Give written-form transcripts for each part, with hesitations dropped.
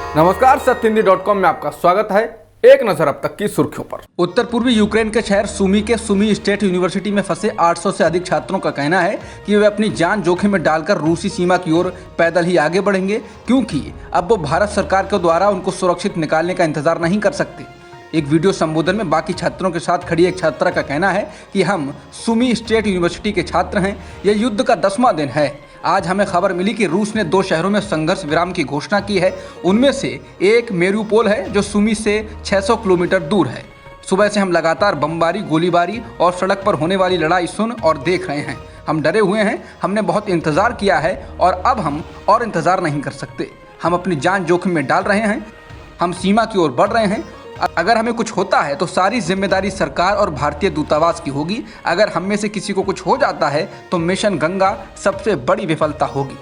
नमस्कार, सत्यहिंदी.com में आपका स्वागत है। एक नजर अब तक की सुर्खियों पर। उत्तर पूर्वी यूक्रेन के शहर सुमी के सुमी स्टेट यूनिवर्सिटी में फंसे 800 से अधिक छात्रों का कहना है कि वे अपनी जान जोखिम में डालकर रूसी सीमा की ओर पैदल ही आगे बढ़ेंगे, क्योंकि अब वो भारत सरकार के द्वारा उनको सुरक्षित निकालने का इंतजार नहीं कर सकते। एक वीडियो संबोधन में बाकी छात्रों के साथ खड़ी एक छात्रा का कहना है कि हम सुमी स्टेट यूनिवर्सिटी के छात्र हैं, यह युद्ध का 10वां दिन है। आज हमें खबर मिली कि रूस ने 2 शहरों में संघर्ष विराम की घोषणा की है। उनमें से एक मेरियोपोल है जो सुमी से 600 किलोमीटर दूर है। सुबह से हम लगातार बमबारी, गोलीबारी और सड़क पर होने वाली लड़ाई सुन और देख रहे हैं। हम डरे हुए हैं, हमने बहुत इंतज़ार किया है और अब हम और इंतज़ार नहीं कर सकते। हम अपनी जान जोखिम में डाल रहे हैं, हम सीमा की ओर बढ़ रहे हैं। अगर हमें कुछ होता है तो सारी जिम्मेदारी सरकार और भारतीय दूतावास की होगी। अगर हम में से किसी को कुछ हो जाता है तो मिशन गंगा सबसे बड़ी विफलता होगी।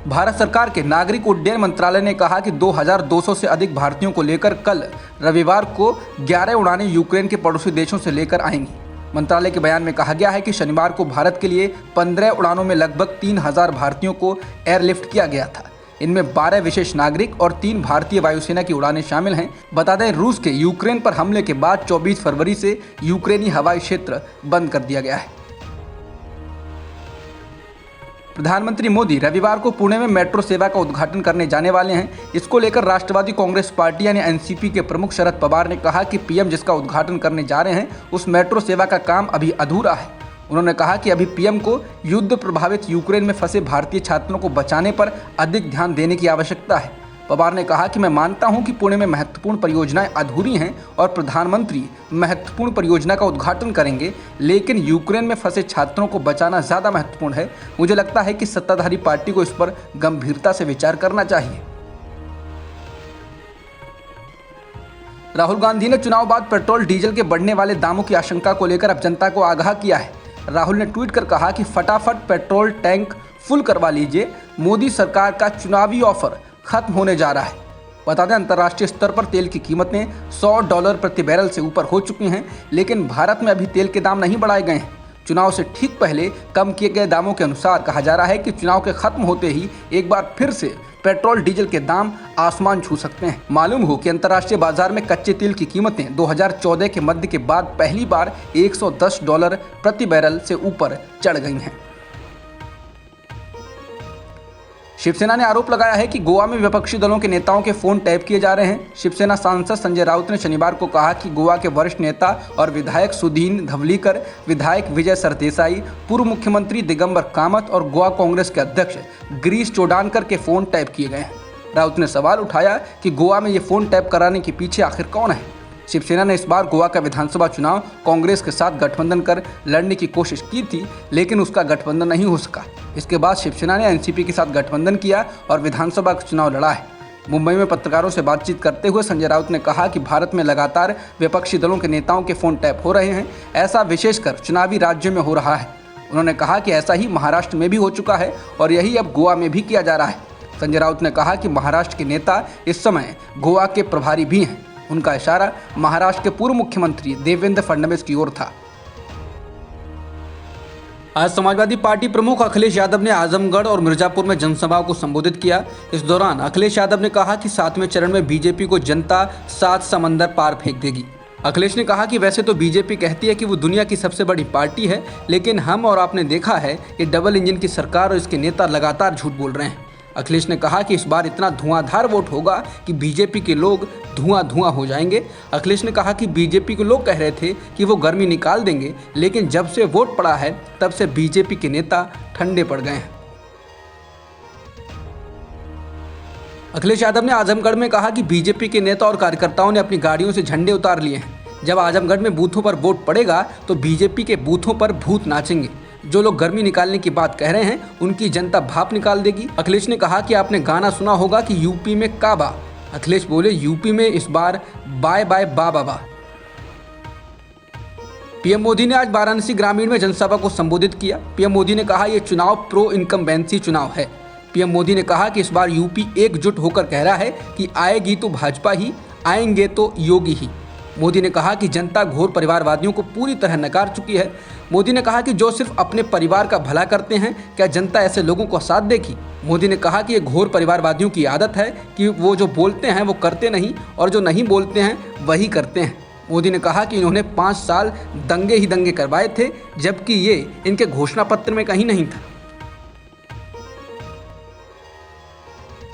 भारत सरकार के नागरिक उड्डयन मंत्रालय ने कहा कि 2200 से अधिक भारतीयों को लेकर कल रविवार को 11 उड़ानें यूक्रेन के पड़ोसी देशों से लेकर आएंगी। मंत्रालय के बयान में कहा गया है कि शनिवार को भारत के लिए 15 उड़ानों में लगभग 3000 भारतीयों को एयरलिफ्ट किया गया था। इनमें 12 विशेष नागरिक और 3 भारतीय वायुसेना की उड़ानें शामिल हैं। बता दें, रूस के यूक्रेन पर हमले के बाद 24 फरवरी से यूक्रेनी हवाई क्षेत्र बंद कर दिया गया है। प्रधानमंत्री मोदी रविवार को पुणे में मेट्रो सेवा का उद्घाटन करने जाने वाले हैं। इसको लेकर राष्ट्रवादी कांग्रेस पार्टी यानी एनसीपी के प्रमुख शरद पवार ने कहा कि पीएम जिसका उद्घाटन करने जा रहे हैं उस मेट्रो सेवा का काम अभी अधूरा है। उन्होंने कहा कि अभी पीएम को युद्ध प्रभावित यूक्रेन में फंसे भारतीय छात्रों को बचाने पर अधिक ध्यान देने की आवश्यकता है। पवार ने कहा कि मैं मानता हूं कि पुणे में महत्वपूर्ण परियोजनाएं अधूरी हैं और प्रधानमंत्री महत्वपूर्ण परियोजना का उद्घाटन करेंगे, लेकिन यूक्रेन में फंसे छात्रों को बचाना ज़्यादा महत्वपूर्ण है। मुझे लगता है कि सत्ताधारी पार्टी को इस पर गंभीरता से विचार करना चाहिए। राहुल गांधी ने चुनाव बाद पेट्रोल डीजल के बढ़ने वाले दामों की आशंका को लेकर अब जनता को आगाह किया है। राहुल ने ट्वीट कर कहा कि फटाफट पेट्रोल टैंक फुल करवा लीजिए, मोदी सरकार का चुनावी ऑफर खत्म होने जा रहा है। बता दें, अंतर्राष्ट्रीय स्तर पर तेल की कीमतें $100 प्रति बैरल से ऊपर हो चुकी हैं, लेकिन भारत में अभी तेल के दाम नहीं बढ़ाए गए हैं। चुनाव से ठीक पहले कम किए गए दामों के अनुसार कहा जा रहा है कि चुनाव के खत्म होते ही एक बार फिर से पेट्रोल डीजल के दाम आसमान छू सकते हैं। मालूम हो कि अंतर्राष्ट्रीय बाजार में कच्चे तेल की कीमतें 2014 के मध्य के बाद पहली बार $110 प्रति बैरल से ऊपर चढ़ गई हैं। शिवसेना ने आरोप लगाया है कि गोवा में विपक्षी दलों के नेताओं के फोन टैप किए जा रहे हैं। शिवसेना सांसद संजय राउत ने शनिवार को कहा कि गोवा के वरिष्ठ नेता और विधायक सुधीन धवलीकर, विधायक विजय सरदेसाई, पूर्व मुख्यमंत्री दिगंबर कामत और गोवा कांग्रेस के अध्यक्ष गिरीश चोडानकर के फोन टैप किए गए हैं। राउत ने सवाल उठाया कि गोवा में ये फोन टैप कराने के पीछे आखिर कौन है। शिवसेना ने इस बार गोवा का विधानसभा चुनाव कांग्रेस के साथ गठबंधन कर लड़ने की कोशिश की थी, लेकिन उसका गठबंधन नहीं हो सका। इसके बाद शिवसेना ने एनसीपी के साथ गठबंधन किया और विधानसभा का चुनाव लड़ा है। मुंबई में पत्रकारों से बातचीत करते हुए संजय राउत ने कहा कि भारत में लगातार विपक्षी दलों के नेताओं के फोन टैप हो रहे हैं। ऐसा विशेषकर चुनावी राज्यों में हो रहा है। उन्होंने कहा कि ऐसा ही महाराष्ट्र में भी हो चुका है और यही अब गोवा में भी किया जा रहा है। संजय राउत ने कहा कि महाराष्ट्र के नेता इस समय गोवा के प्रभारी भी हैं। उनका इशारा महाराष्ट्र के पूर्व मुख्यमंत्री देवेंद्र फडणवीस की ओर था। आज समाजवादी पार्टी प्रमुख अखिलेश यादव ने आजमगढ़ और मिर्जापुर में जनसभाओं को संबोधित किया। इस दौरान अखिलेश यादव ने कहा कि 7वें चरण में बीजेपी को जनता 7 समंदर पार फेंक देगी। अखिलेश ने कहा कि वैसे तो बीजेपी कहती है कि वो दुनिया की सबसे बड़ी पार्टी है, लेकिन हम और आपने देखा है कि डबल इंजन की सरकार और इसके नेता लगातार झूठ बोल रहे हैं। अखिलेश ने कहा कि इस बार इतना धुआंधार वोट होगा कि बीजेपी के लोग धुआं हो जाएंगे। अखिलेश ने कहा कि बीजेपी के लोग कह रहे थे कि वो गर्मी निकाल देंगे, लेकिन जब से वोट पड़ा है तब से बीजेपी के नेता ठंडे पड़ गए हैं। अखिलेश यादव ने आजमगढ़ में कहा कि बीजेपी के नेता और कार्यकर्ताओं ने अपनी गाड़ियों से झंडे उतार लिए हैं। जब आजमगढ़ में बूथों पर वोट पड़ेगा तो बीजेपी के बूथों पर भूत नाचेंगे। जो लोग गर्मी निकालने की बात कह रहे हैं उनकी जनता भाप निकाल देगी। अखिलेश ने कहा कि आपने गाना सुना होगा कि यूपी में काबा। अखिलेश बोले, यूपी में इस बार बाय बाय बाबा। पीएम मोदी ने आज वाराणसी ग्रामीण में जनसभा को संबोधित किया। पीएम मोदी ने कहा, यह चुनाव प्रो इनकम्बेंसी चुनाव है। पीएम मोदी ने कहा कि इस बार यूपी एकजुट होकर कह रहा है कि आएगी तो भाजपा ही, आएंगे तो योगी ही। मोदी ने कहा कि जनता घोर परिवारवादियों को पूरी तरह नकार चुकी है। मोदी ने कहा कि जो सिर्फ अपने परिवार का भला करते हैं, क्या जनता ऐसे लोगों को साथ देगी? मोदी ने कहा कि ये घोर परिवारवादियों की आदत है कि वो जो बोलते हैं वो करते नहीं और जो नहीं बोलते हैं वही करते हैं। मोदी ने कहा कि इन्होंने 5 साल दंगे ही दंगे करवाए थे, जबकि ये इनके घोषणा पत्र में कहीं नहीं था।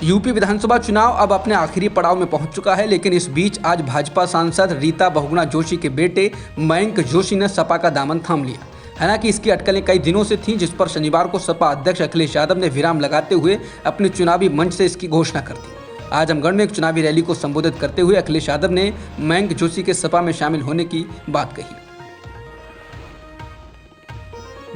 यूपी विधानसभा चुनाव अब अपने आखिरी पड़ाव में पहुंच चुका है, लेकिन इस बीच आज भाजपा सांसद रीता बहुगुणा जोशी के बेटे मयंक जोशी ने सपा का दामन थाम लिया। हालांकि इसकी अटकलें कई दिनों से थीं, जिस पर शनिवार को सपा अध्यक्ष अखिलेश यादव ने विराम लगाते हुए अपने चुनावी मंच से इसकी घोषणा कर दी। आजमगढ़ में एक चुनावी रैली को संबोधित करते हुए अखिलेश यादव ने मयंक जोशी के सपा में शामिल होने की बात कही।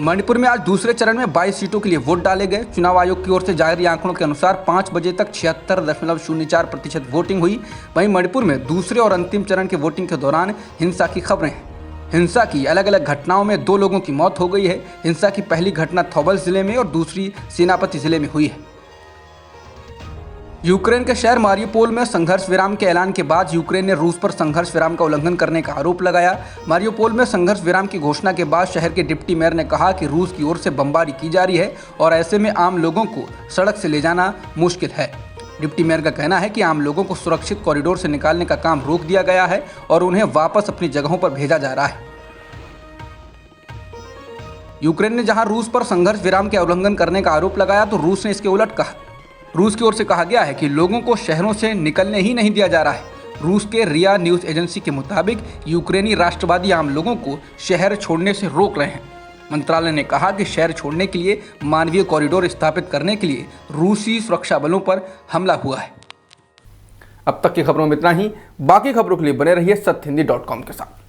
मणिपुर में आज दूसरे चरण में 22 सीटों के लिए वोट डाले गए। चुनाव आयोग की ओर से जारी आंकड़ों के अनुसार 5 बजे तक 76.04% वोटिंग हुई। वहीं मणिपुर में दूसरे और अंतिम चरण के वोटिंग के दौरान हिंसा की खबरें हैं। हिंसा की अलग अलग घटनाओं में 2 लोगों की मौत हो गई है। हिंसा की पहली घटना थौबल जिले में और दूसरी सेनापति जिले में हुई है। यूक्रेन के शहर मारियोपोल में संघर्ष विराम के ऐलान के बाद यूक्रेन ने रूस पर संघर्ष विराम का उल्लंघन करने का आरोप लगाया। मारियोपोल में संघर्ष विराम की घोषणा के बाद शहर के डिप्टी मेयर ने कहा कि रूस की ओर से बमबारी की जा रही है और ऐसे में आम लोगों को सड़क से ले जाना मुश्किल है। डिप्टी मेयर का कहना है कि आम लोगों को सुरक्षित कॉरिडोर से निकालने का काम रोक दिया गया है और उन्हें वापस अपनी जगहों पर भेजा जा रहा है। यूक्रेन ने जहां रूस पर संघर्ष विराम के उल्लंघन करने का आरोप लगाया, तो रूस ने इसके उलट कहा। रूस की ओर से कहा गया है कि लोगों को शहरों से निकलने ही नहीं दिया जा रहा है। रूस के रिया न्यूज़ एजेंसी के मुताबिक यूक्रेनी राष्ट्रवादी आम लोगों को शहर छोड़ने से रोक रहे हैं। मंत्रालय ने कहा कि शहर छोड़ने के लिए मानवीय कॉरिडोर स्थापित करने के लिए रूसी सुरक्षा बलों पर हमला हुआ है। अब तक की खबरों में इतना ही। बाकी खबरों के लिए बने रहिए सत्यहिंदी.com के साथ।